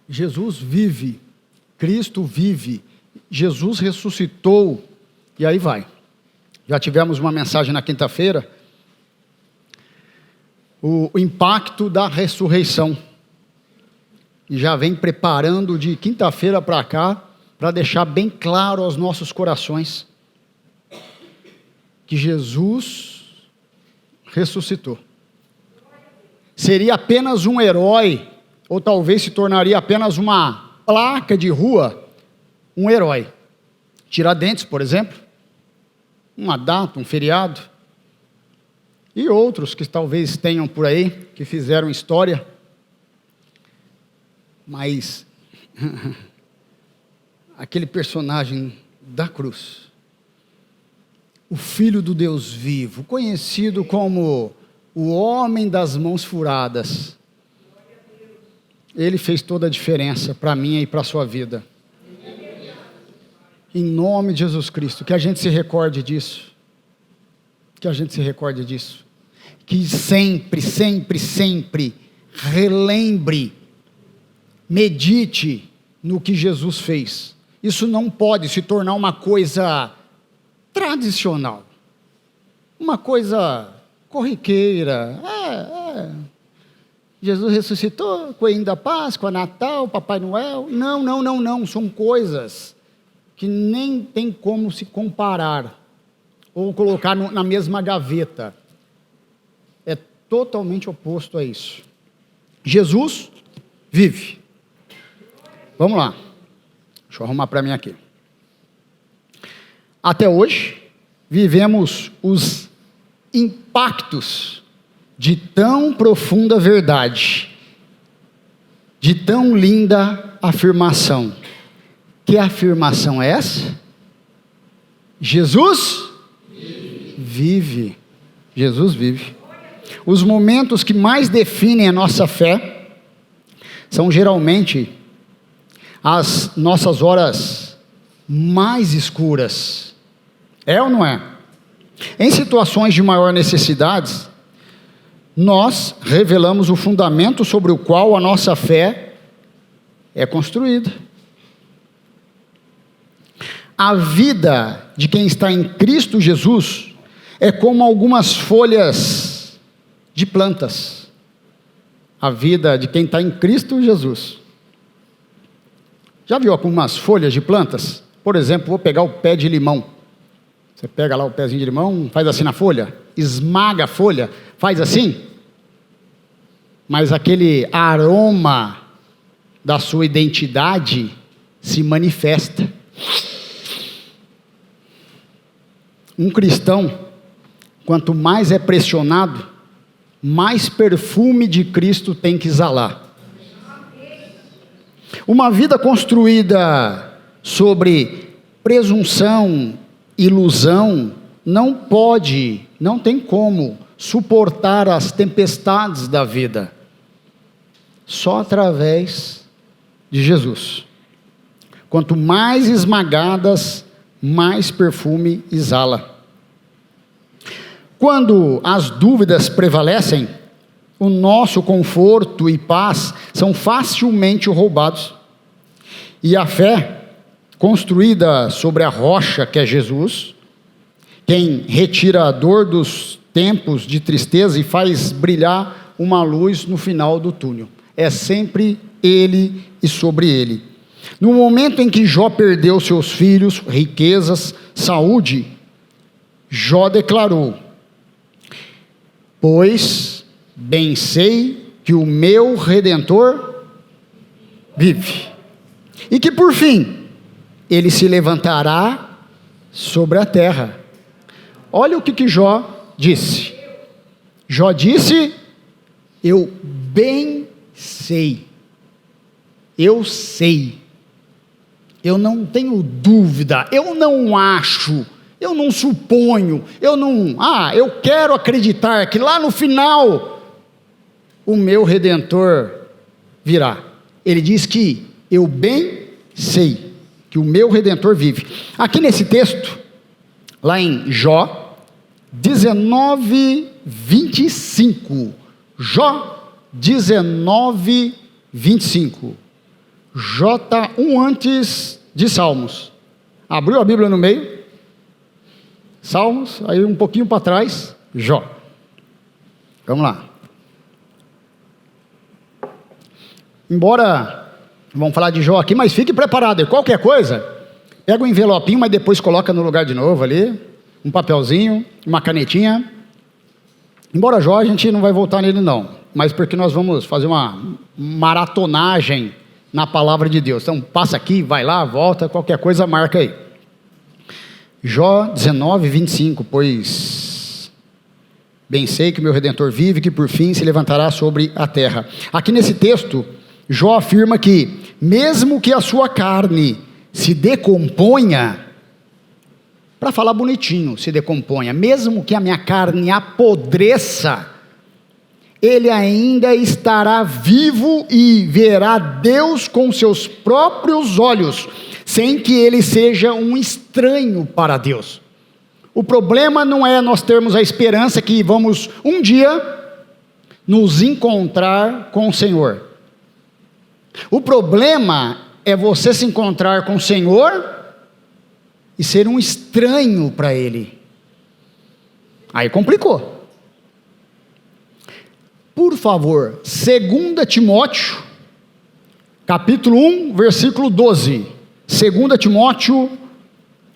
Jesus vive, Cristo vive, Jesus ressuscitou, e aí vai. Já tivemos uma mensagem na quinta-feira, o impacto da ressurreição, e já vem preparando de quinta-feira para cá, para deixar bem claro aos nossos corações, que Jesus ressuscitou. Seria apenas um herói, ou talvez se tornaria apenas uma placa de rua, um herói. Tiradentes, por exemplo, uma data, um feriado, e outros que talvez tenham por aí, que fizeram história, mas aquele personagem da cruz, o Filho do Deus vivo, conhecido como o homem das mãos furadas, ele fez toda a diferença para mim e para a sua vida. Em nome de Jesus Cristo, que a gente se recorde disso. Que a gente se recorde disso. Que sempre, sempre, sempre relembre, medite no que Jesus fez. Isso não pode se tornar uma coisa tradicional, uma coisa corriqueira. Jesus ressuscitou, coelhinho da Páscoa, Natal, Papai Noel. Não, são coisas que nem tem como se comparar, ou colocar na mesma gaveta. É totalmente oposto a isso. Jesus vive. Vamos lá. Deixa eu arrumar para mim aqui. Até hoje, vivemos os impactos de tão profunda verdade, de tão linda afirmação. Que afirmação é essa? Jesus vive. Jesus vive. Os momentos que mais definem a nossa fé são geralmente as nossas horas mais escuras. É ou não é? Em situações de maior necessidade, nós revelamos o fundamento sobre o qual a nossa fé é construída. A vida de quem está em Cristo Jesus é como algumas folhas de plantas. A vida de quem está em Cristo Jesus. Já viu algumas folhas de plantas? Por exemplo, vou pegar o pé de limão. Você pega lá o pezinho de limão, faz assim na folha, esmaga a folha, faz assim. Mas aquele aroma da sua identidade se manifesta. Um cristão, quanto mais é pressionado, mais perfume de Cristo tem que exalar. Uma vida construída sobre presunção, ilusão, não tem como suportar as tempestades da vida. Só através de Jesus. Quanto mais esmagadas, mais perfume exala. Quando as dúvidas prevalecem, o nosso conforto e paz são facilmente roubados. E a fé, construída sobre a rocha que é Jesus, quem retira a dor dos tempos de tristeza e faz brilhar uma luz no final do túnel. É sempre Ele e sobre Ele. No momento em que Jó perdeu seus filhos, riquezas, saúde, Jó declarou: pois bem sei que o meu Redentor vive, e que por fim, ele se levantará sobre a terra. Olha o que Jó disse. Jó disse: eu bem sei, eu sei, eu não tenho dúvida, eu não acho, eu não suponho, eu quero acreditar que lá no final o meu Redentor virá. Ele diz que eu bem sei que o meu Redentor vive. Aqui nesse texto, lá em Jó 19, 25, Jó 19, 25, J1 antes de Salmos. Abriu a Bíblia no meio, Salmos, aí um pouquinho para trás, Jó. Vamos lá. Embora, vamos falar de Jó aqui, mas fique preparado, e qualquer coisa, pega um envelopinho, mas depois coloca no lugar de novo ali, um papelzinho, uma canetinha. Embora Jó, a gente não vai voltar nele não, mas porque nós vamos fazer uma maratonagem na palavra de Deus. Então passa aqui, vai lá, volta, qualquer coisa marca aí. Jó 19, 25, pois bem sei que o meu Redentor vive, que por fim se levantará sobre a terra. Aqui nesse texto, Jó afirma que mesmo que a sua carne se decomponha, para falar bonitinho, se decomponha, mesmo que a minha carne apodreça, ele ainda estará vivo e verá Deus com seus próprios olhos, sem que ele seja um estranho para Deus. O problema não é nós termos a esperança que vamos um dia nos encontrar com o Senhor. O problema é você se encontrar com o Senhor e ser um estranho para Ele. Aí complicou. Por favor, 2 Timóteo, capítulo 1, versículo 12. 2 Timóteo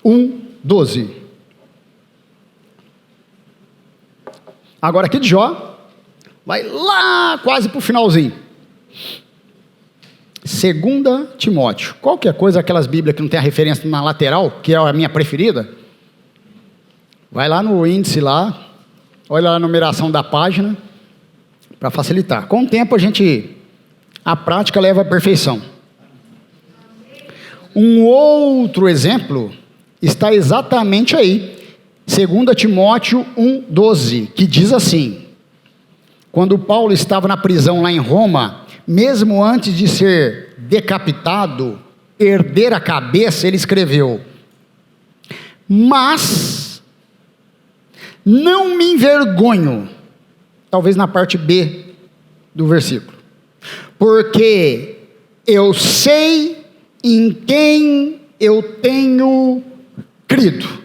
1, 12. Agora aqui de Jó, vai lá quase para o finalzinho. 2 Timóteo. Qualquer coisa, aquelas bíblias que não tem a referência na lateral, que é a minha preferida, vai lá no índice lá, olha lá a numeração da página, para facilitar. Com o tempo a prática leva à perfeição. Um outro exemplo está exatamente aí, 2 Timóteo 1,12, que diz assim: quando Paulo estava na prisão lá em Roma, mesmo antes de ser decapitado, perder a cabeça, ele escreveu: mas não me envergonho, talvez na parte B do versículo, porque eu sei em quem eu tenho crido.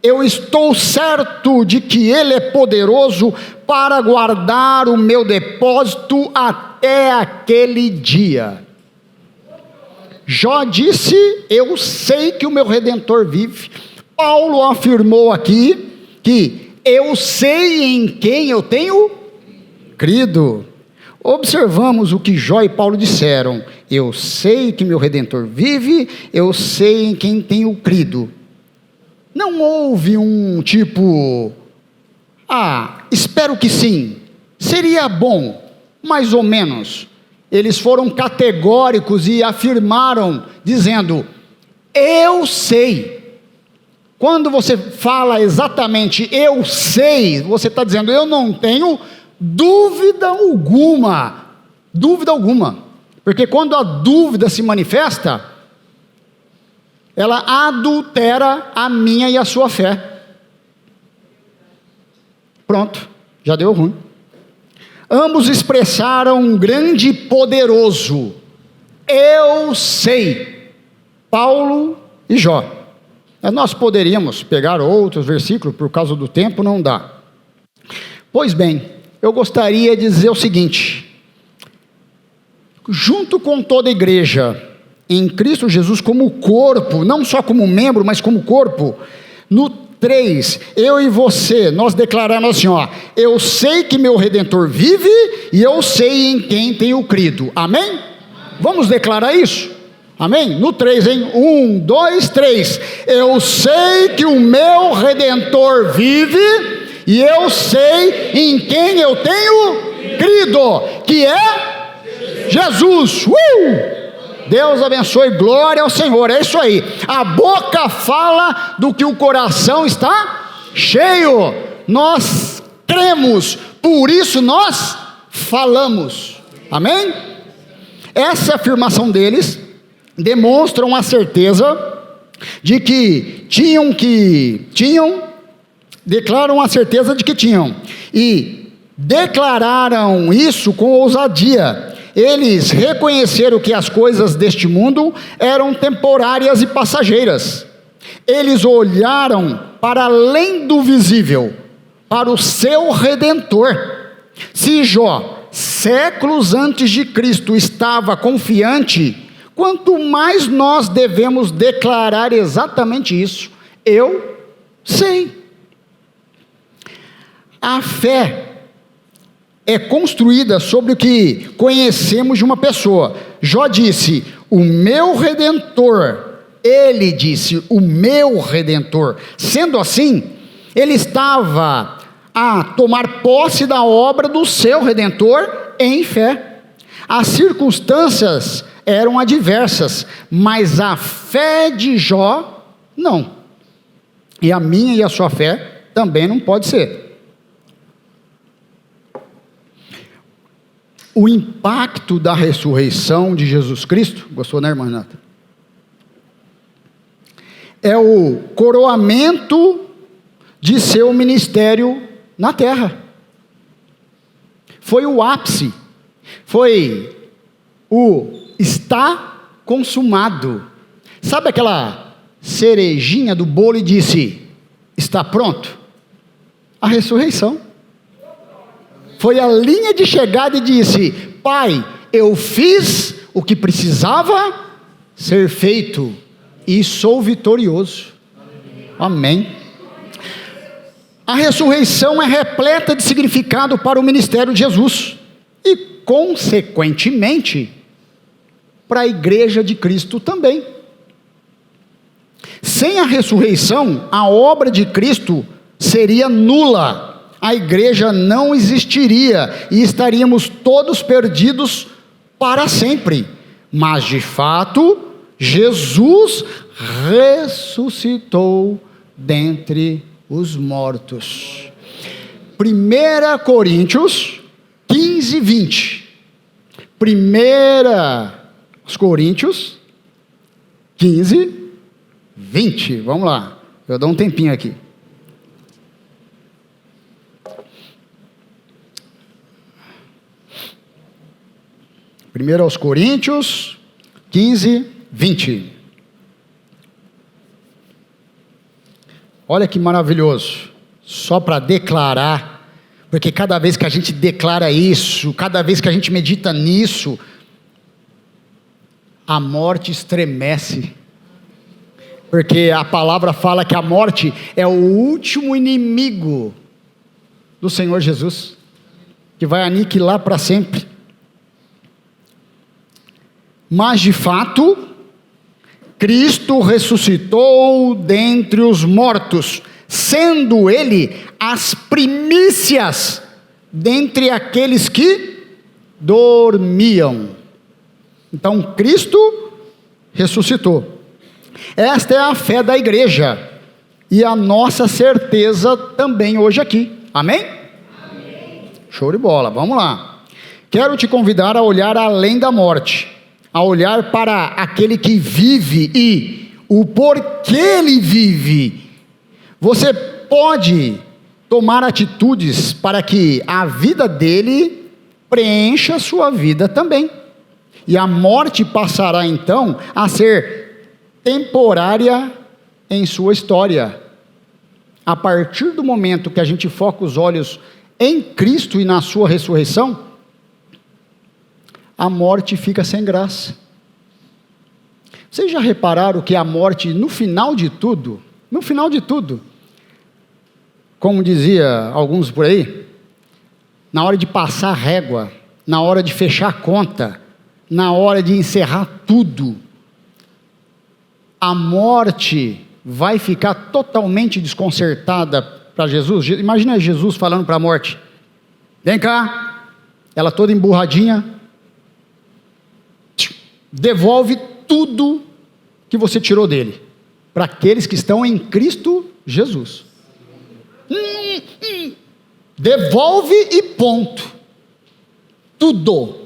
Eu estou certo de que Ele é poderoso para guardar o meu depósito até aquele dia. Jó disse: eu sei que o meu Redentor vive. Paulo afirmou aqui que eu sei em quem eu tenho crido. Observamos o que Jó e Paulo disseram: eu sei que meu Redentor vive, eu sei em quem tenho crido. Não houve um tipo, espero que sim, seria bom, mais ou menos. Eles foram categóricos e afirmaram, dizendo: eu sei. Quando você fala exatamente eu sei, você está dizendo eu não tenho dúvida alguma, porque quando a dúvida se manifesta, ela adultera a minha e a sua fé. Pronto, já deu ruim. Ambos expressaram um grande e poderoso eu sei, Paulo e Jó. Nós poderíamos pegar outros versículos, por causa do tempo não dá. Pois bem, eu gostaria de dizer o seguinte: junto com toda a igreja em Cristo Jesus como corpo, não só como membro, mas como corpo, no 3, eu e você, nós declaramos assim, eu sei que meu Redentor vive e eu sei em quem tenho crido. Amém? Vamos declarar isso? Amém? No 3, hein? 1, 2, 3. Eu sei que o meu Redentor vive e eu sei em quem eu tenho crido, que é Jesus. Deus abençoe, glória ao Senhor. É isso aí, a boca fala do que o coração está cheio. Nós cremos, por isso nós falamos. Amém? Essa afirmação deles demonstra uma certeza de que declaram a certeza de que tinham, e declararam isso com ousadia. Eles reconheceram que as coisas deste mundo eram temporárias e passageiras. Eles olharam para além do visível, para o seu Redentor. Se Jó, séculos antes de Cristo, estava confiante, quanto mais nós devemos declarar exatamente isso. Eu sei. A fé é construída sobre o que conhecemos de uma pessoa. Jó disse, o meu Redentor. Ele disse, o meu Redentor. Sendo assim, ele estava a tomar posse da obra do seu Redentor em fé. As circunstâncias eram adversas, mas a fé de Jó, não. E a minha e a sua fé também não pode ser. O impacto da ressurreição de Jesus Cristo, gostou, né, irmã Renata? É o coroamento de seu ministério na terra. Foi o ápice, foi o está consumado. Sabe aquela cerejinha do bolo e disse, está pronto? A ressurreição. Foi a linha de chegada e disse, Pai, eu fiz o que precisava ser feito e sou vitorioso. Amém. A ressurreição é repleta de significado para o ministério de Jesus e, consequentemente, para a igreja de Cristo também. Sem a ressurreição, a obra de Cristo seria nula. A igreja não existiria e estaríamos todos perdidos para sempre. Mas, de fato, Jesus ressuscitou dentre os mortos. 1 Coríntios 15, 20. 1 Coríntios 15, 20. Vamos lá, eu dou um tempinho aqui. Primeiro aos Coríntios 15, 20. Olha que maravilhoso, só para declarar, porque cada vez que a gente declara isso, cada vez que a gente medita nisso, a morte estremece, porque a palavra fala que a morte é o último inimigo do Senhor Jesus, que vai aniquilar para sempre. Mas de fato, Cristo ressuscitou dentre os mortos, sendo Ele as primícias dentre aqueles que dormiam. Então Cristo ressuscitou. Esta é a fé da igreja e a nossa certeza também hoje aqui. Amém? Amém. Show de bola, vamos lá. Quero te convidar a olhar além da morte, a olhar para aquele que vive e o porquê ele vive. Você pode tomar atitudes para que a vida dele preencha a sua vida também. E a morte passará então a ser temporária em sua história. A partir do momento que a gente foca os olhos em Cristo e na sua ressurreição, a morte fica sem graça. Vocês já repararam que a morte, no final de tudo, como dizia alguns por aí, na hora de passar a régua, na hora de fechar a conta, na hora de encerrar tudo, a morte vai ficar totalmente desconcertada para Jesus. Imagina Jesus falando para a morte, vem cá, ela toda emburradinha, devolve tudo que você tirou dele, para aqueles que estão em Cristo Jesus. Devolve e ponto. Tudo.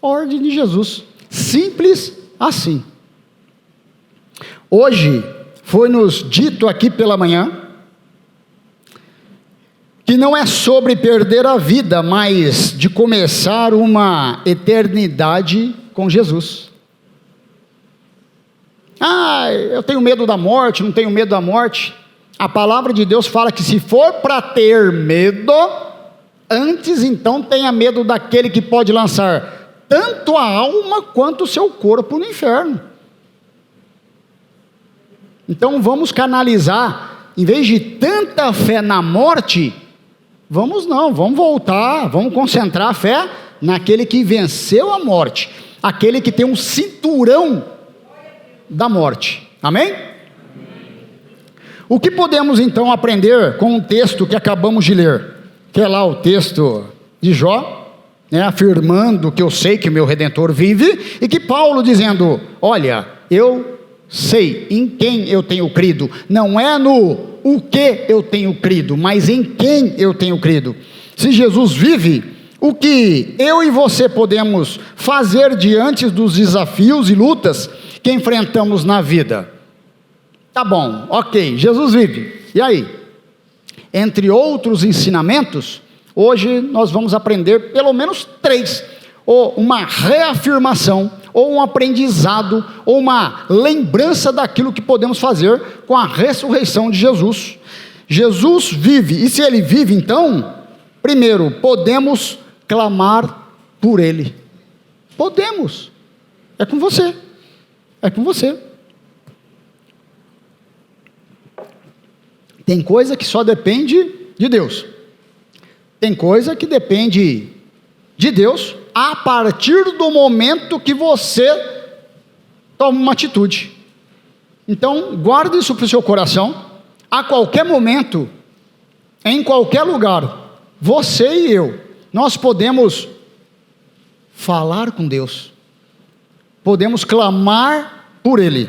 Ordem de Jesus, simples assim. Hoje foi nos dito aqui pela manhã que não é sobre perder a vida, mas de começar uma eternidade com Jesus. Eu tenho medo da morte, não tenho medo da morte. A palavra de Deus fala que se for para ter medo, antes então tenha medo daquele que pode lançar tanto a alma quanto o seu corpo no inferno. Então vamos canalizar, em vez de tanta fé na morte, vamos voltar, vamos concentrar a fé naquele que venceu a morte, aquele que tem um cinturão da morte. Amém? O que podemos então aprender com o texto que acabamos de ler? Que é lá o texto de Jó, afirmando que eu sei que meu Redentor vive, e que Paulo dizendo, olha, eu sei em quem eu tenho crido, não é no o que eu tenho crido, mas em quem eu tenho crido. Se Jesus vive, o que eu e você podemos fazer diante dos desafios e lutas que enfrentamos na vida? Tá bom, ok, Jesus vive, e aí? Entre outros ensinamentos, hoje nós vamos aprender pelo menos 3, ou uma reafirmação, ou um aprendizado, ou uma lembrança daquilo que podemos fazer com a ressurreição de Jesus. Jesus vive, e se Ele vive então, primeiro, podemos clamar por Ele. Podemos, é com você, é com você. Tem coisa que só depende de Deus. Tem coisa que depende de Deus a partir do momento que você toma uma atitude. Então, guarde isso para o seu coração. A qualquer momento, em qualquer lugar, você e eu, nós podemos falar com Deus. Podemos clamar por Ele.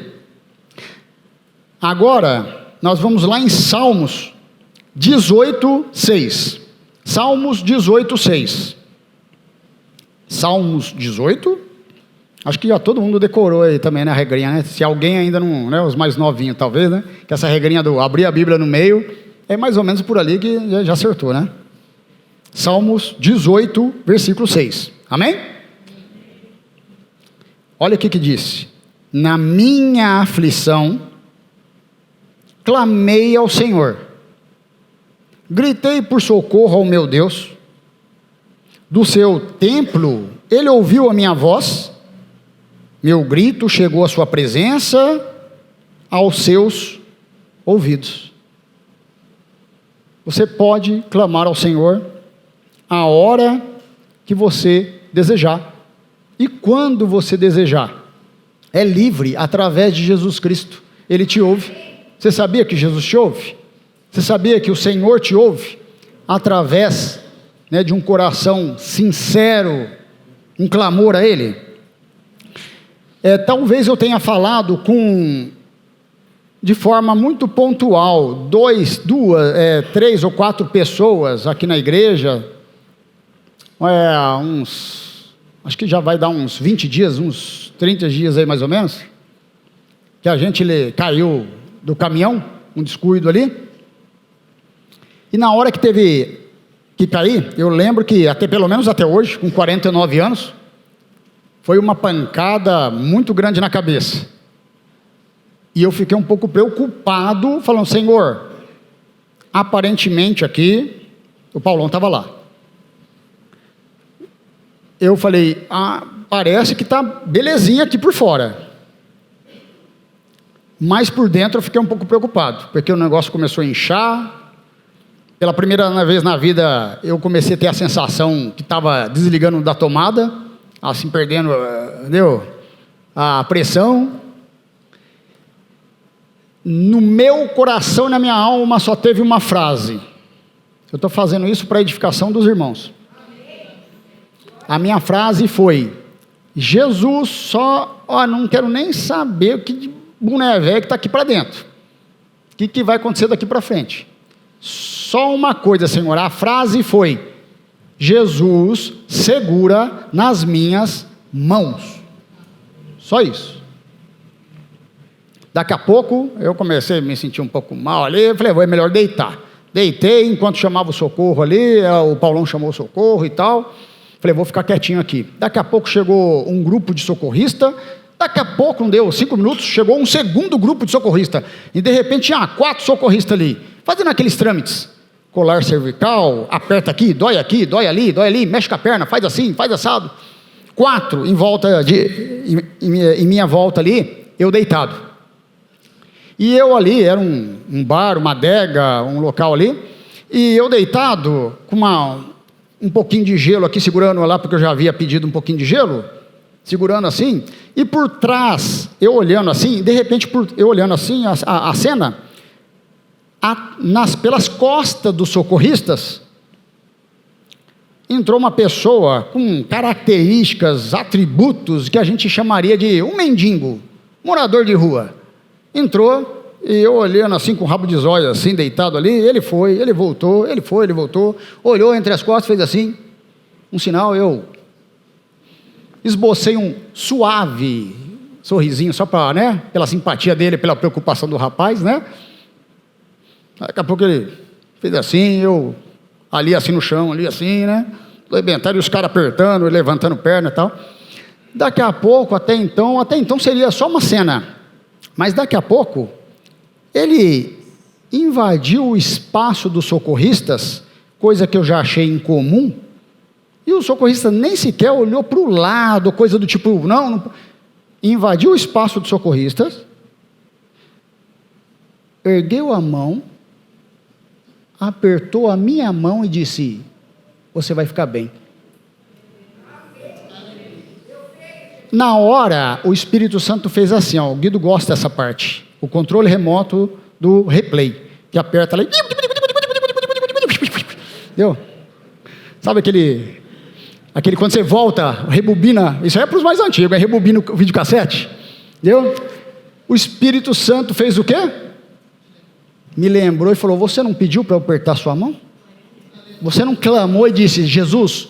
Agora, nós vamos lá em Salmos 18:6. Salmos 18:6. Salmos 18. Acho que já todo mundo decorou aí também, né, a regrinha, né? Se alguém ainda não, né, os mais novinhos talvez, né? Que essa regrinha do abrir a Bíblia no meio, é mais ou menos por ali que já acertou, né? Salmos 18, versículo 6. Amém? Olha o que disse. Na minha aflição, clamei ao Senhor, gritei por socorro ao meu Deus, do seu templo Ele ouviu a minha voz, meu grito chegou à sua presença, aos seus ouvidos. Você pode clamar ao Senhor a hora que você desejar, e quando você desejar, é livre através de Jesus Cristo, Ele te ouve. Você sabia que Jesus te ouve? Você sabia que o Senhor te ouve? Através, de um coração sincero, um clamor a Ele? Talvez eu tenha falado de forma muito pontual, 3 ou 4 pessoas aqui na igreja, acho que já vai dar uns 20 dias, uns 30 dias aí mais ou menos, que a gente caiu do caminhão, um descuido ali, e na hora que teve que cair, eu lembro que pelo menos até hoje, com 49 anos, foi uma pancada muito grande na cabeça, e eu fiquei um pouco preocupado, falando, Senhor, aparentemente aqui, o Paulão estava lá, eu falei, parece que está belezinha aqui por fora, mas por dentro eu fiquei um pouco preocupado, porque o negócio começou a inchar. Pela primeira vez na vida eu comecei a ter a sensação que estava desligando da tomada, assim perdendo, a pressão. No meu coração e na minha alma só teve uma frase. Eu estou fazendo isso para a edificação dos irmãos. A minha frase foi, Jesus não quero nem saber o que boné velho que está aqui para dentro. O que vai acontecer daqui para frente? Só uma coisa, Senhor. A frase foi, Jesus segura nas minhas mãos. Só isso. Daqui a pouco, eu comecei a me sentir um pouco mal ali, eu falei, é melhor deitar. Deitei enquanto chamava o socorro ali, o Paulão chamou o socorro e tal. Falei, vou ficar quietinho aqui. Daqui a pouco chegou um grupo de socorrista. Daqui a pouco, não deu 5 minutos, chegou um segundo grupo de socorrista. E de repente tinha 4 socorristas ali, fazendo aqueles trâmites. Colar cervical, aperta aqui, dói ali, mexe com a perna, faz assim, faz assado. 4 em volta em minha volta ali, eu deitado. E eu ali, era um bar, uma adega, um local ali, e eu deitado, com um pouquinho de gelo aqui, segurando lá, porque eu já havia pedido um pouquinho de gelo, segurando assim, e por trás, eu olhando assim, de repente, eu olhando assim, a cena, pelas costas dos socorristas, entrou uma pessoa com características, atributos, que a gente chamaria de um mendigo, morador de rua. Entrou, e eu olhando assim, com o rabo de zóio, assim, deitado ali, ele foi, ele voltou, olhou entre as costas, fez assim, um sinal, eu esbocei um suave sorrisinho, só para, né, pela simpatia dele, pela preocupação do rapaz, né? Daqui a pouco ele fez assim, eu ali assim no chão, ali assim, né? Levantaram e os caras apertando, levantando perna e tal. Daqui a pouco, até então seria só uma cena, mas daqui a pouco, ele invadiu o espaço dos socorristas, coisa que eu já achei incomum, e o socorrista nem sequer olhou para o lado, coisa do tipo, não, invadiu o espaço dos socorristas, ergueu a mão, apertou a minha mão e disse, você vai ficar bem. Na hora, o Espírito Santo fez assim, ó, o Guido gosta dessa parte, o controle remoto do replay, que aperta lá, entendeu? Sabe aquele quando você volta, rebobina, isso aí é para os mais antigos, rebobina o videocassete, entendeu? O Espírito Santo fez o quê? Me lembrou e falou, você não pediu para eu apertar sua mão? Você não clamou e disse, Jesus,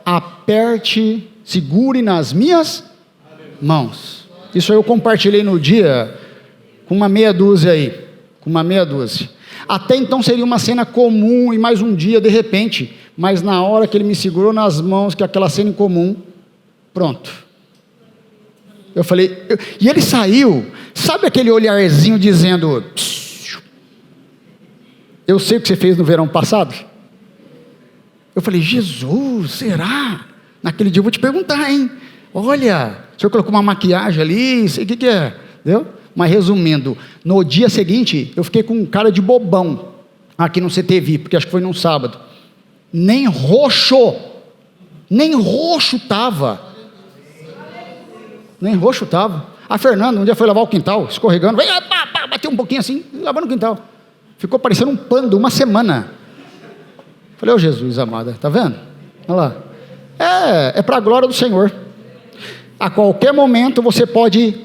aperte, segure nas minhas mãos. Isso eu compartilhei no dia, com uma meia dúzia aí, Até então seria uma cena comum e mais um dia de repente, mas na hora que ele me segurou nas mãos, que é aquela cena incomum, pronto. Eu falei, e ele saiu, sabe aquele olharzinho dizendo, eu sei o que você fez no verão passado? Eu falei, Jesus, será? Naquele dia eu vou te perguntar, hein? Olha, o senhor colocou uma maquiagem ali, sei o que é, entendeu? Mas resumindo, no dia seguinte, eu fiquei com um cara de bobão, aqui no CTV, porque acho que foi num sábado, nem roxo estava, a Fernanda um dia foi lavar o quintal, escorregando, bateu um pouquinho assim, lavando o quintal, ficou parecendo um panda, uma semana. Falei, ô Jesus amado, tá vendo? Olha lá, é para a glória do Senhor. A qualquer momento você pode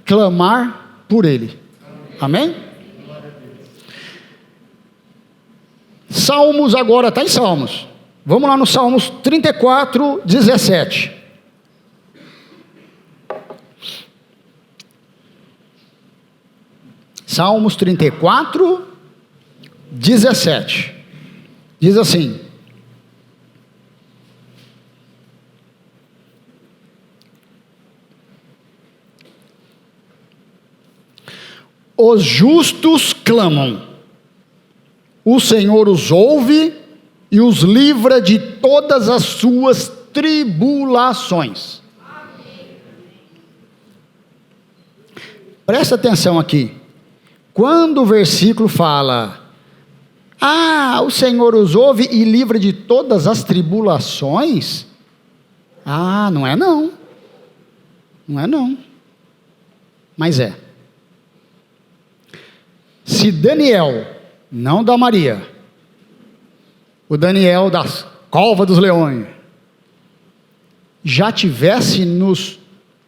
clamar por Ele. Amém? Salmos agora, está em Salmos. Vamos lá no Salmos 34, 17. Salmos 34, 17. Diz assim: os justos clamam, o Senhor os ouve e os livra de todas as suas tribulações. Presta atenção aqui. Quando o versículo fala, o Senhor os ouve e livra de todas as tribulações, não é não. Não é não. Mas é. Se Daniel, não da Maria, o Daniel das cova dos leões, já tivesse nos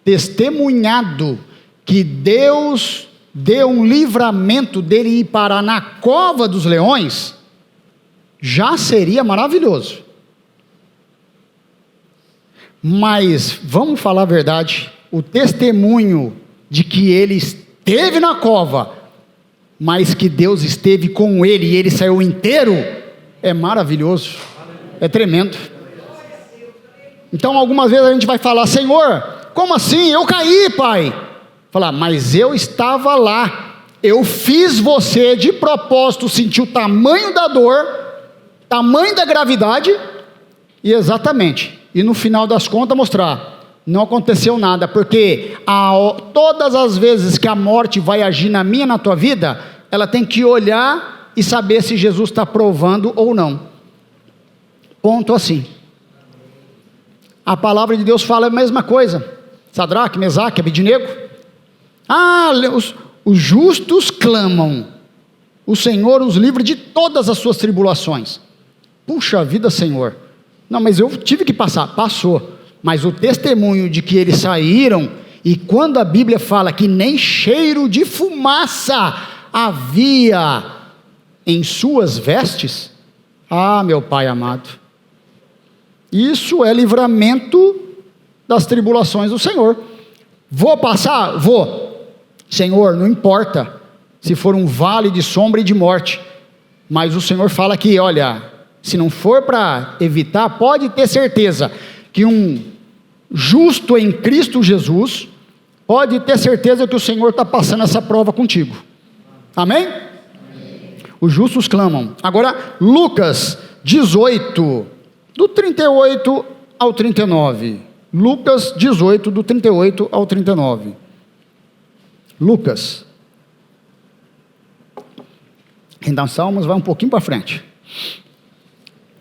testemunhado que Deus deu um livramento dele ir parar na cova dos leões, já seria maravilhoso. Mas, vamos falar a verdade, o testemunho de que ele esteve na cova, mas que Deus esteve com ele e ele saiu inteiro, é maravilhoso, é tremendo. Então algumas vezes a gente vai falar: Senhor, como assim? Eu caí, Pai. Falar: mas eu estava lá, eu fiz você de propósito sentir o tamanho da dor, tamanho da gravidade, e exatamente, e no final das contas mostrar, não aconteceu nada, porque todas as vezes que a morte vai agir na minha, na tua vida, ela tem que olhar e saber se Jesus está provando ou não. Ponto assim. A palavra de Deus fala a mesma coisa. Sadraque, Mesaque, Abednego. Os justos clamam, o Senhor os livra de todas as suas tribulações. Puxa vida, Senhor. Não, mas eu tive que passar. Passou. Mas o testemunho de que eles saíram, e quando a Bíblia fala que nem cheiro de fumaça havia em suas vestes, meu Pai amado, isso é livramento das tribulações do Senhor. Vou passar? Vou. Senhor, não importa se for um vale de sombra e de morte, mas o Senhor fala que, olha, se não for para evitar, pode ter certeza que um justo em Cristo Jesus, pode ter certeza que o Senhor está passando essa prova contigo. Amém? Amém? Os justos clamam. Agora, Lucas 18, do 38 ao 39. Lucas 18, do 38 ao 39. Lucas. Quem dá Salmos vai um pouquinho para frente.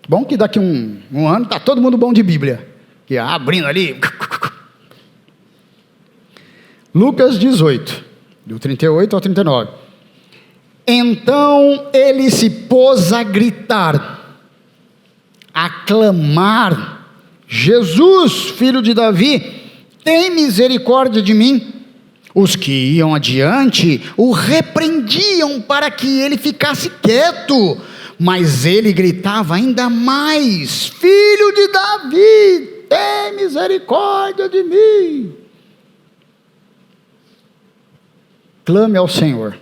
Bom que daqui um ano está todo mundo bom de Bíblia. Que abrindo ali. Lucas 18, do 38 ao 39. Então ele se pôs a gritar, a clamar: Jesus, filho de Davi, tem misericórdia de mim. Os que iam adiante o repreendiam para que ele ficasse quieto, mas ele gritava ainda mais: Filho de Davi, tem misericórdia de mim. Clame ao Senhor.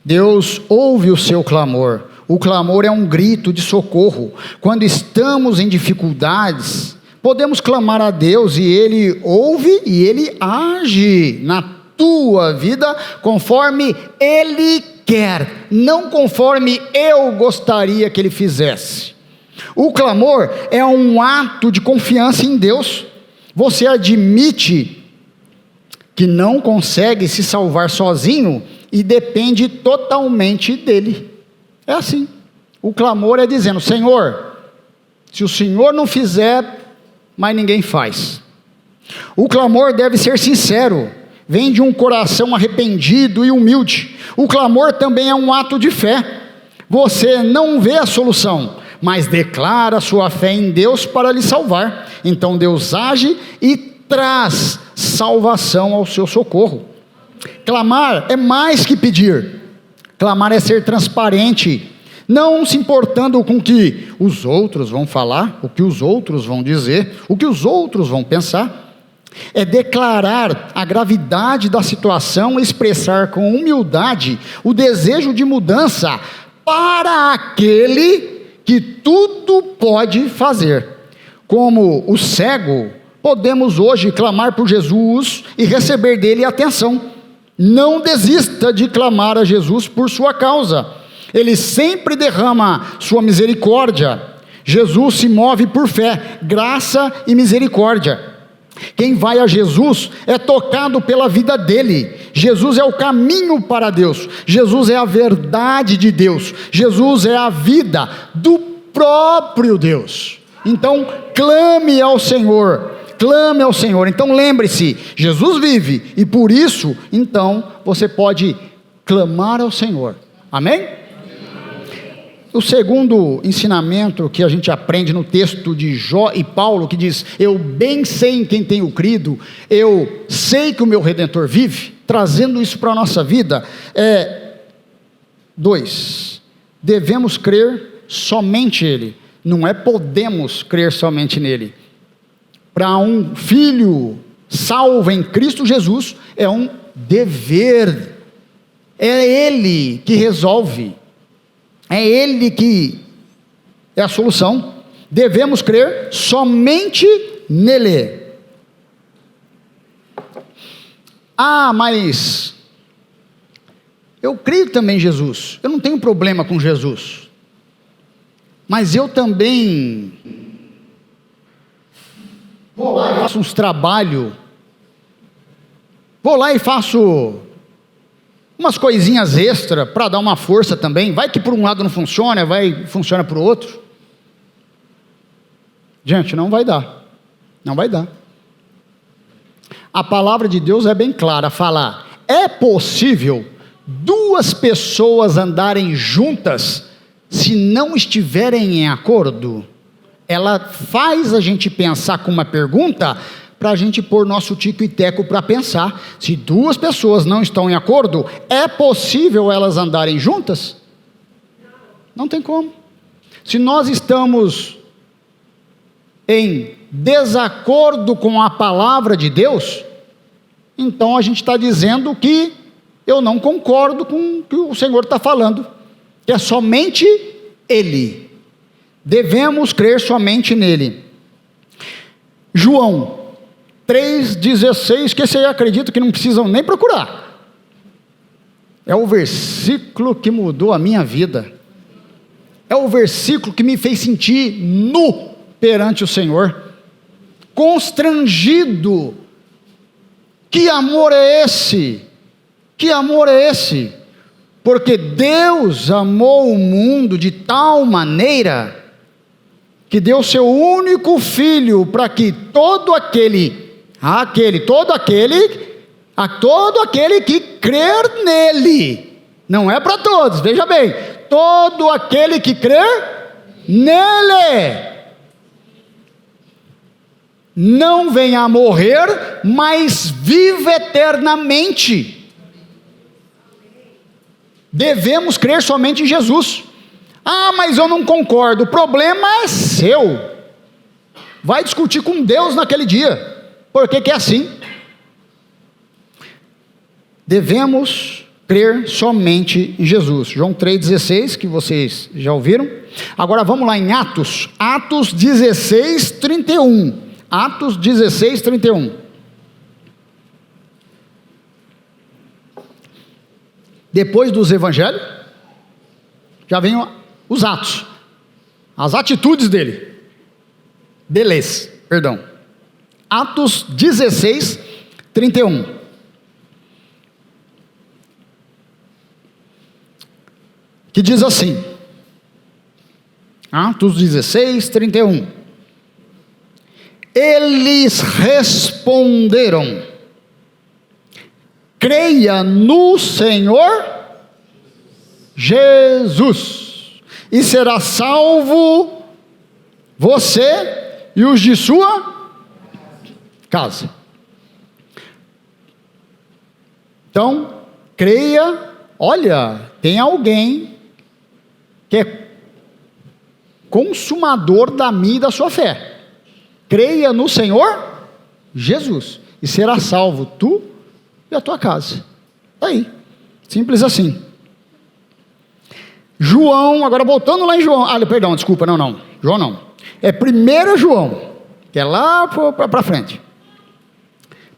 Deus ouve o seu clamor. O clamor é um grito de socorro. Quando estamos em dificuldades, podemos clamar a Deus e Ele ouve e Ele age na tua vida conforme Ele quer, não conforme eu gostaria que Ele fizesse. O clamor é um ato de confiança em Deus. Você admite que não consegue se salvar sozinho e depende totalmente dele. É assim. O clamor é dizendo: Senhor, se o Senhor não fizer, mas ninguém faz. O clamor deve ser sincero, vem de um coração arrependido e humilde. O clamor também é um ato de fé. Você não vê a solução, mas declara sua fé em Deus para lhe salvar. Então Deus age e traz salvação ao seu socorro. Clamar é mais que pedir. Clamar é ser transparente, não se importando com o que os outros vão falar, o que os outros vão dizer, o que os outros vão pensar. É declarar a gravidade da situação e expressar com humildade o desejo de mudança para aquele que tudo pode fazer. Como o cego, podemos hoje clamar por Jesus e receber dele atenção. Não desista de clamar a Jesus por sua causa. Ele sempre derrama sua misericórdia. Jesus se move por fé, graça e misericórdia. Quem vai a Jesus é tocado pela vida dele. Jesus é o caminho para Deus. Jesus é a verdade de Deus. Jesus é a vida do próprio Deus. Então, clame ao Senhor. Clame ao Senhor. Então lembre-se, Jesus vive, e por isso, então, você pode clamar ao Senhor. Amém? O segundo ensinamento que a gente aprende no texto de Jó e Paulo, que diz: eu bem sei em quem tenho crido, eu sei que o meu Redentor vive, trazendo isso para a nossa vida, 2, devemos crer somente Ele, não é podemos crer somente nele. Para um filho salvo em Cristo Jesus, é um dever, É Ele que resolve, é Ele que é a solução. Devemos crer somente nele. Ah, mas eu creio também em Jesus, eu não tenho problema com Jesus, mas eu também vou lá e faço uns trabalhos, vou lá e faço umas coisinhas extra para dar uma força também, vai que por um lado não funciona, funciona por outro. Gente, não vai dar, não vai dar. A palavra de Deus é bem clara, fala, é possível duas pessoas andarem juntas se não estiverem em acordo? Ela faz a gente pensar com uma pergunta, para a gente pôr nosso tico e teco para pensar. Se duas pessoas não estão em acordo, é possível elas andarem juntas? Não tem como. Se nós estamos em desacordo com a palavra de Deus, então a gente está dizendo que eu não concordo com o que o Senhor está falando, que é somente Ele, devemos crer somente nele. João 3,16, que esse aí eu acredito que não precisam nem procurar, é o versículo que mudou a minha vida, é o versículo que me fez sentir nu perante o Senhor, constrangido. Que amor é esse? Que amor é esse? Porque Deus amou o mundo de tal maneira que deu seu único filho, para que todo aquele que crer nele, não é para todos, veja bem, todo aquele que crer nele, não venha a morrer, mas vive eternamente. Devemos crer somente em Jesus. Ah, mas eu não concordo, o problema é seu, vai discutir com Deus naquele dia, porque que é assim. Devemos crer somente em Jesus. João 3,16, que vocês já ouviram. Agora vamos lá em Atos 16, 31. Atos 16, 31. Depois dos evangelhos, já vem os atos, as atitudes deles, perdão. Atos 16, 31. Que diz assim, Atos 16, 31. Eles responderam, creia no Senhor Jesus, e será salvo você e os de sua casa. Então, creia, olha, tem alguém que é consumador da minha e da sua fé. Creia no Senhor Jesus, e será salvo tu e a tua casa. Está aí, simples assim. João, agora voltando lá em João, perdão, desculpa, não, João não, é 1 João, que é lá para frente,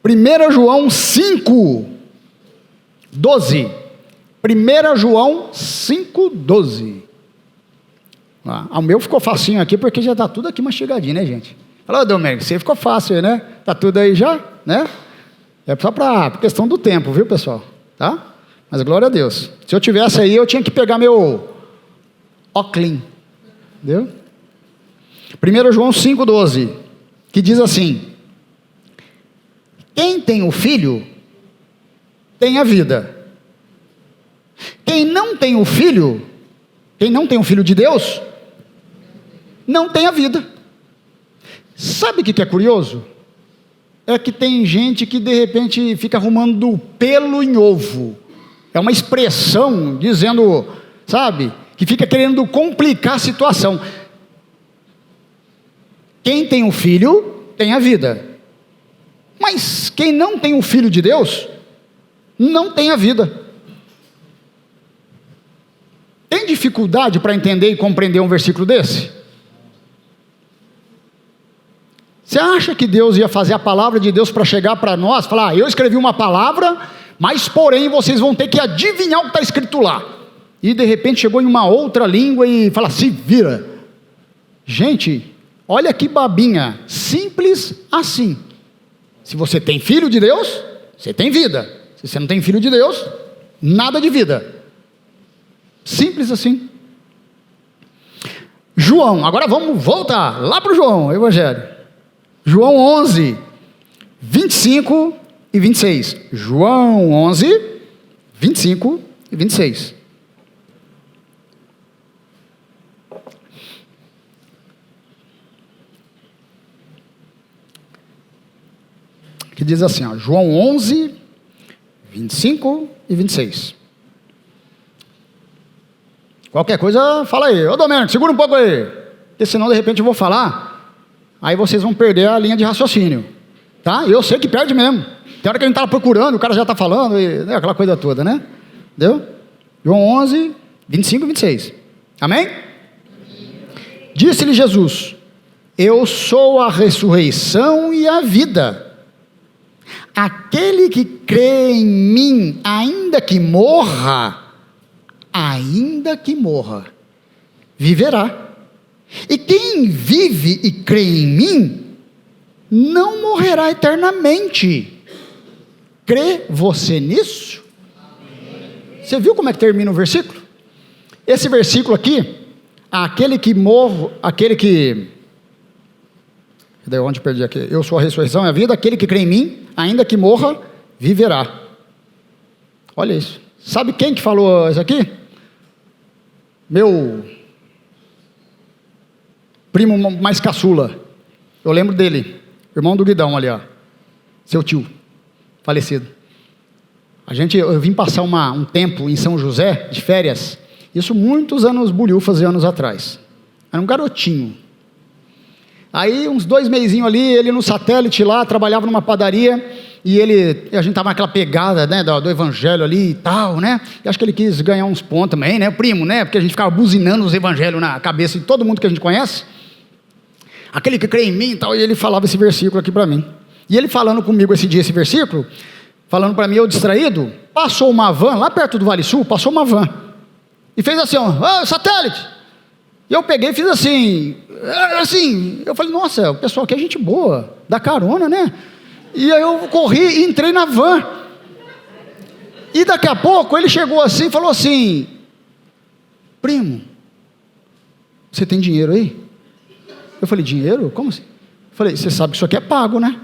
1 João 5, 12, 1 João 5, 12, o meu ficou facinho aqui, porque já está tudo aqui mastigadinho, né, gente? Fala, Domênico, você ficou fácil aí, né? Está tudo aí já, né? É só para questão do tempo, viu, pessoal? Tá? Mas glória a Deus. Se eu tivesse aí, eu tinha que pegar meu óculos, entendeu? 1 João 5,12, que diz assim, quem tem o filho, tem a vida. Quem não tem o filho de Deus, não tem a vida. Sabe o que é curioso? É que tem gente que de repente fica arrumando pelo em ovo. É uma expressão dizendo, sabe, que fica querendo complicar a situação. Quem tem o filho, tem a vida. Mas quem não tem o filho de Deus, não tem a vida. dificuldade para entender e compreender um versículo desse? Você acha que Deus ia fazer a palavra de Deus para chegar para nós, falar, eu escrevi uma palavra, mas porém vocês vão ter que adivinhar o que está escrito lá, e de repente chegou em uma outra língua e fala, se vira. Gente, olha que babinha, simples assim. Se você tem filho de Deus, você tem vida. Se você não tem filho de Deus, nada de vida. Simples assim. João, agora vamos voltar lá para o João, Evangelho. João 11, 25 e 26. João 11, 25 e 26. Que diz assim, ó, João 11, 25 e 26. Qualquer coisa, fala aí. Ô Domênico, segura um pouco aí, porque senão de repente eu vou falar, aí vocês vão perder a linha de raciocínio, tá? Eu sei que perde mesmo. Tem hora que a gente está procurando, o cara já está falando, e, né, aquela coisa toda, né? Entendeu? João 11, 25 e 26. Amém? Disse-lhe Jesus, eu sou a ressurreição e a vida. Aquele que crê em mim, ainda que morra, viverá. E quem vive e crê em mim, não morrerá eternamente. Crê você nisso? Você viu como é que termina o versículo? Esse versículo aqui, aquele que onde perdi aqui? Eu sou a ressurreição e a vida, aquele que crê em mim, ainda que morra, viverá. Olha isso. Sabe quem que falou isso aqui? Meu primo mais caçula. Eu lembro dele, irmão do Guidão ali, ó. Seu tio, falecido. Eu vim passar um tempo em São José, de férias, isso muitos anos bulhufas e anos atrás. Era um garotinho. Aí, uns 2 mesinhos ali, ele no satélite lá, trabalhava numa padaria, e a gente estava naquela pegada, né, do evangelho ali e tal, né, e acho que ele quis ganhar uns pontos também, né, o primo, né, porque a gente ficava buzinando os evangelhos na cabeça de todo mundo que a gente conhece, aquele que crê em mim e tal, e ele falava esse versículo aqui para mim, e ele falando comigo esse dia, esse versículo, falando para mim, eu distraído, passou uma van, lá perto do Vale Sul, passou uma van, e fez assim, ó, satélite. E eu peguei e fiz assim, eu falei, nossa, o pessoal aqui é gente boa, dá carona, né? E aí eu corri e entrei na van. E daqui a pouco ele chegou assim e falou assim, primo, você tem dinheiro aí? Eu falei, dinheiro? Como assim? Eu falei, você sabe que isso aqui é pago, né?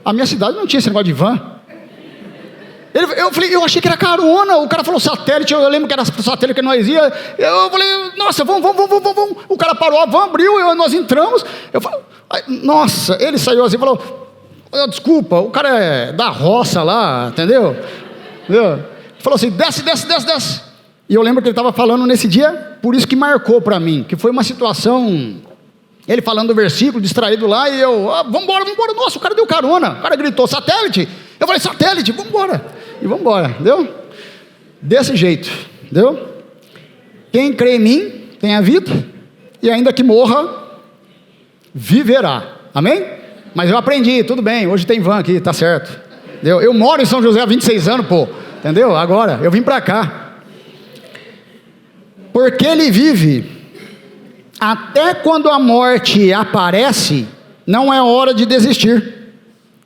A minha cidade não tinha esse negócio de van. Eu achei que era carona, o cara falou satélite, eu lembro que era satélite que nós ia, eu falei, nossa, vamos, o cara parou, a van abriu, nós entramos, eu falei, nossa, ele saiu assim e falou, desculpa, o cara é da roça lá, entendeu? Falou assim, desce, e eu lembro que ele estava falando nesse dia, por isso que marcou para mim, que foi uma situação, ele falando do versículo, distraído lá, e eu, vambora, nossa, o cara deu carona, o cara gritou, satélite, eu falei, satélite, vambora, e vamos embora, entendeu? Desse jeito, entendeu? Quem crê em mim tem a vida, e ainda que morra, viverá, amém? Mas eu aprendi, tudo bem, hoje tem van aqui, tá certo, entendeu? Eu moro em São José há 26 anos, pô, entendeu? Agora, eu vim pra cá, porque ele vive, até quando a morte aparece, não é hora de desistir,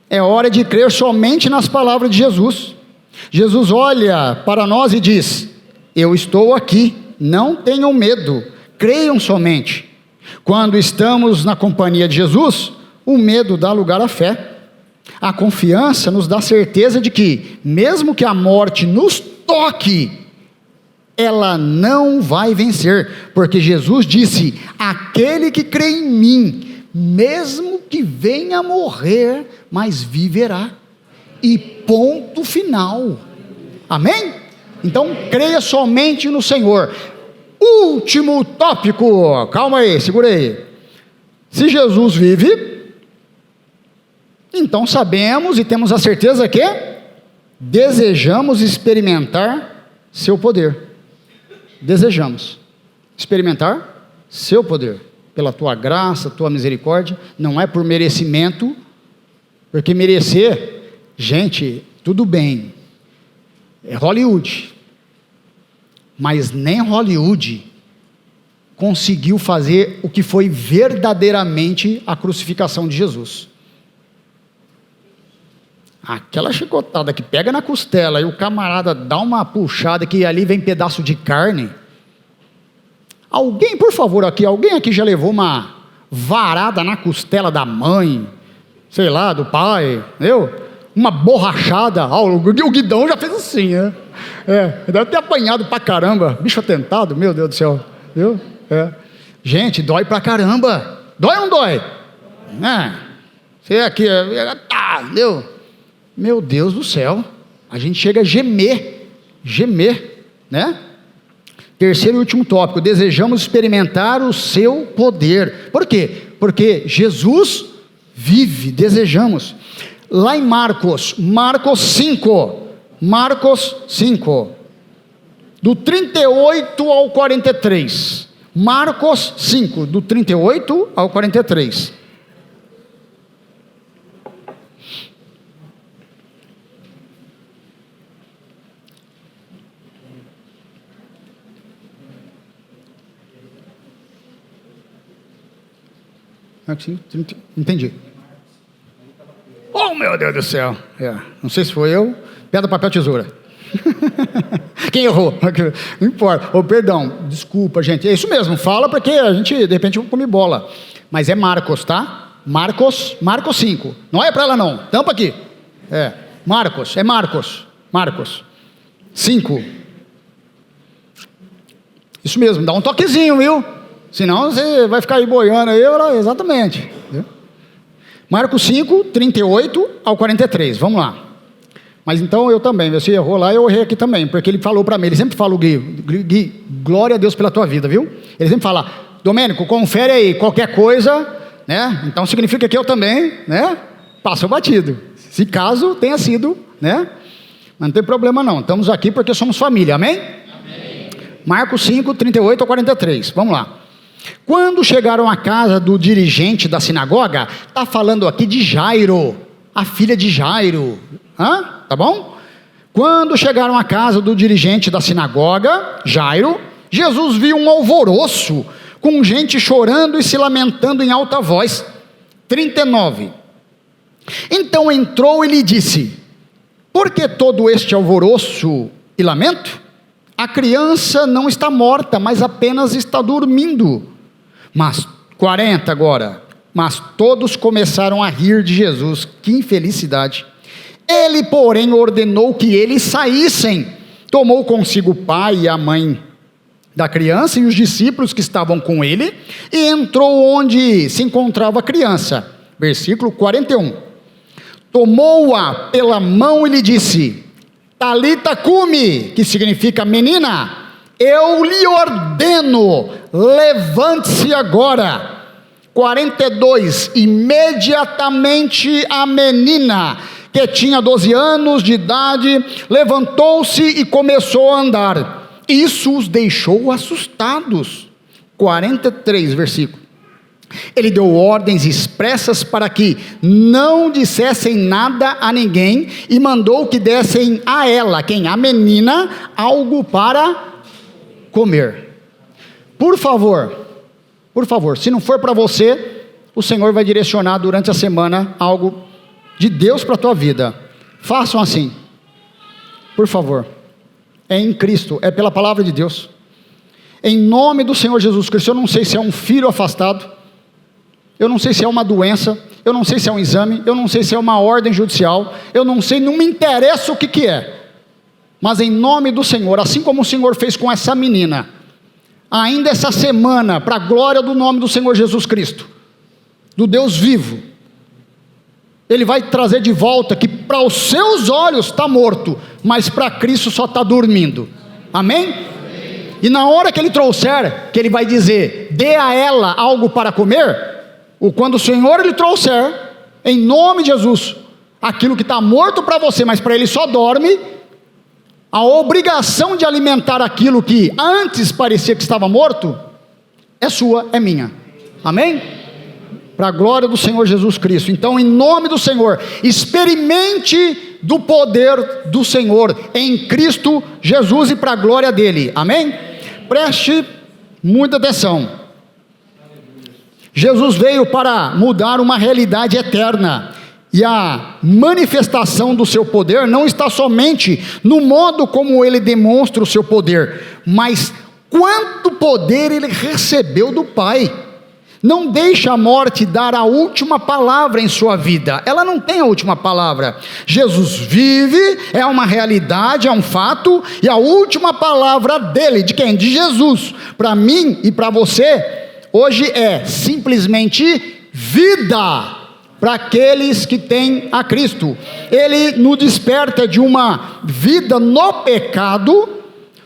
é hora de crer somente nas palavras de Jesus. Jesus olha para nós e diz, eu estou aqui, não tenham medo, creiam somente. Quando estamos na companhia de Jesus, o medo dá lugar à fé. A confiança nos dá certeza de que, mesmo que a morte nos toque, ela não vai vencer, porque Jesus disse, aquele que crê em mim, mesmo que venha a morrer, mas viverá, e ponto final, amém? Então creia somente no Senhor. Último tópico, calma aí, segura aí, se Jesus vive, então sabemos e temos a certeza que desejamos experimentar seu poder, desejamos, experimentar seu poder, pela tua graça, tua misericórdia, não é por merecimento, porque merecer, gente, tudo bem, é Hollywood, mas nem Hollywood conseguiu fazer o que foi verdadeiramente a crucificação de Jesus. Aquela chicotada que pega na costela e o camarada dá uma puxada que ali vem pedaço de carne. Alguém, por favor, alguém aqui já levou uma varada na costela da mãe, sei lá, do pai, entendeu? Uma borrachada, o Guidão já fez assim, né? Deve ter apanhado pra caramba, bicho atentado, meu Deus do céu, viu? Gente, dói pra caramba, dói ou não dói? Você aqui, entendeu? Meu Deus do céu, a gente chega a gemer, né? Terceiro e último tópico, desejamos experimentar o seu poder. Por quê? Porque Jesus vive, desejamos. Lá em Marcos 5, do 38 ao 43. Marcos 5, do 38 ao 43. Entendi. Oh, meu Deus do céu. Não sei se foi eu. Pedra, papel, tesoura. Quem errou? Não importa. Perdão, desculpa, gente. É isso mesmo, fala porque a gente, de repente, come bola. Mas é Marcos, tá? Marcos 5. Não é para ela não, tampa aqui. Marcos 5. Isso mesmo, dá um toquezinho, viu? Senão você vai ficar aí boiando aí, exatamente. Marcos 5, 38 ao 43, vamos lá. Mas então eu também, você errou lá, eu errei aqui também, porque ele falou para mim, ele sempre fala, Gui, glória a Deus pela tua vida, viu? Ele sempre fala, Domênico, confere aí, qualquer coisa, né? Então significa que eu também, né? Passo batido, se caso tenha sido, né? Mas não tem problema não, estamos aqui porque somos família, amém? Amém. Marcos 5, 38 ao 43, vamos lá. Quando chegaram à casa do dirigente da sinagoga, está falando aqui de Jairo, a filha de Jairo, tá bom? Quando chegaram à casa do dirigente da sinagoga, Jairo, Jesus viu um alvoroço, com gente chorando e se lamentando em alta voz. 39. Então entrou e lhe disse, por que todo este alvoroço e lamento? A criança não está morta, mas apenas está dormindo. Mas 40 agora, mas todos começaram a rir de Jesus, que infelicidade. Ele, porém, ordenou que eles saíssem, tomou consigo o pai e a mãe da criança e os discípulos que estavam com ele, e entrou onde se encontrava a criança, versículo 41, tomou-a pela mão e lhe disse, Talita cumi, que significa menina, eu lhe ordeno, levante-se agora. 42, imediatamente a menina, que tinha 12 anos de idade, levantou-se e começou a andar. Isso os deixou assustados. 43, versículo. Ele deu ordens expressas para que não dissessem nada a ninguém e mandou que dessem a ela, a menina, algo para comer. Por favor, se não for para você, o Senhor vai direcionar durante a semana algo de Deus para a tua vida. Façam assim, por favor. É em Cristo, é pela palavra de Deus. Em nome do Senhor Jesus Cristo. Eu não sei se é um filho afastado, eu não sei se é uma doença, eu não sei se é um exame, eu não sei se é uma ordem judicial, eu não sei, não me interessa o que é. Mas em nome do Senhor, assim como o Senhor fez com essa menina, ainda essa semana, para a glória do nome do Senhor Jesus Cristo, do Deus vivo, Ele vai trazer de volta que para os seus olhos está morto, mas para Cristo só está dormindo, amém? E na hora que Ele trouxer, que Ele vai dizer, dê a ela algo para comer, ou quando o Senhor lhe trouxer, em nome de Jesus, aquilo que está morto para você, mas para Ele só dorme, a obrigação de alimentar aquilo que antes parecia que estava morto, é sua, é minha. Amém? Para a glória do Senhor Jesus Cristo. Então, em nome do Senhor, experimente do poder do Senhor em Cristo Jesus e para a glória dele. Amém? Preste muita atenção. Jesus veio para mudar uma realidade eterna. E a manifestação do seu poder não está somente no modo como ele demonstra o seu poder, mas quanto poder ele recebeu do Pai. Não deixe a morte dar a última palavra em sua vida. Ela não tem a última palavra. Jesus vive, é uma realidade, é um fato, e a última palavra dele, de quem? De Jesus, para mim e para você, hoje é simplesmente vida. Para aqueles que têm a Cristo, ele nos desperta de uma vida no pecado,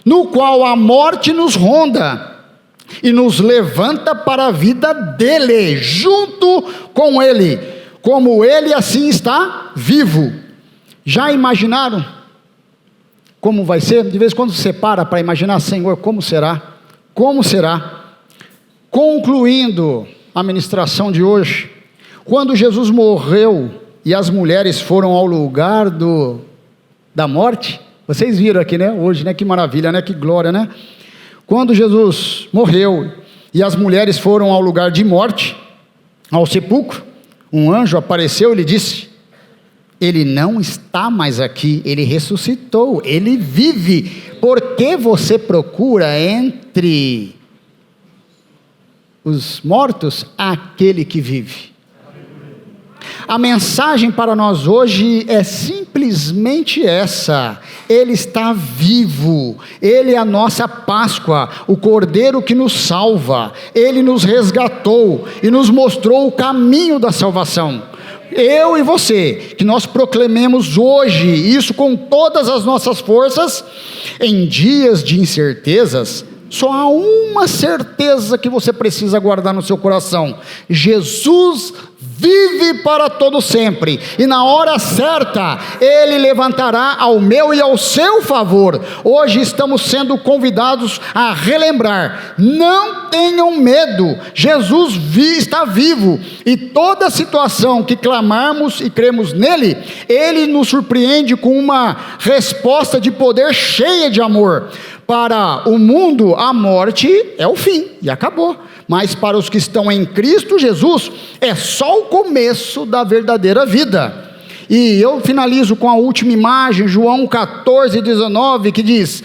no qual a morte nos ronda, e nos levanta para a vida dele, junto com ele, como ele assim está vivo. Já imaginaram como vai ser? De vez em quando você para imaginar, Senhor, como será? Como será? Concluindo a ministração de hoje, quando Jesus morreu e as mulheres foram ao lugar da morte, vocês viram aqui, né? Hoje, né? Que maravilha, né? Que glória, né? Quando Jesus morreu e as mulheres foram ao lugar de morte, ao sepulcro, um anjo apareceu e lhe disse: ele não está mais aqui, ele ressuscitou, ele vive. Por que você procura entre os mortos aquele que vive? A mensagem para nós hoje é simplesmente essa: ele está vivo, ele é a nossa Páscoa, o Cordeiro que nos salva, ele nos resgatou e nos mostrou o caminho da salvação. Eu e você, que nós proclamemos hoje isso com todas as nossas forças, em dias de incertezas, só há uma certeza que você precisa guardar no seu coração: Jesus vive para todo sempre, e na hora certa ele levantará ao meu e ao seu favor. Hoje estamos sendo convidados a relembrar: não tenham medo, Jesus está vivo, e toda situação que clamarmos e cremos nele, ele nos surpreende com uma resposta de poder cheia de amor. Para o mundo, a morte é o fim, e acabou. Mas para os que estão em Cristo Jesus, é só o começo da verdadeira vida. E eu finalizo com a última imagem, João 14:19, que diz: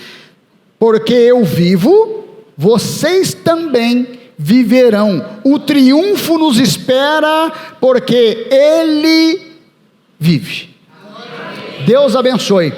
porque eu vivo, vocês também viverão. O triunfo nos espera, porque ele vive. Deus abençoe.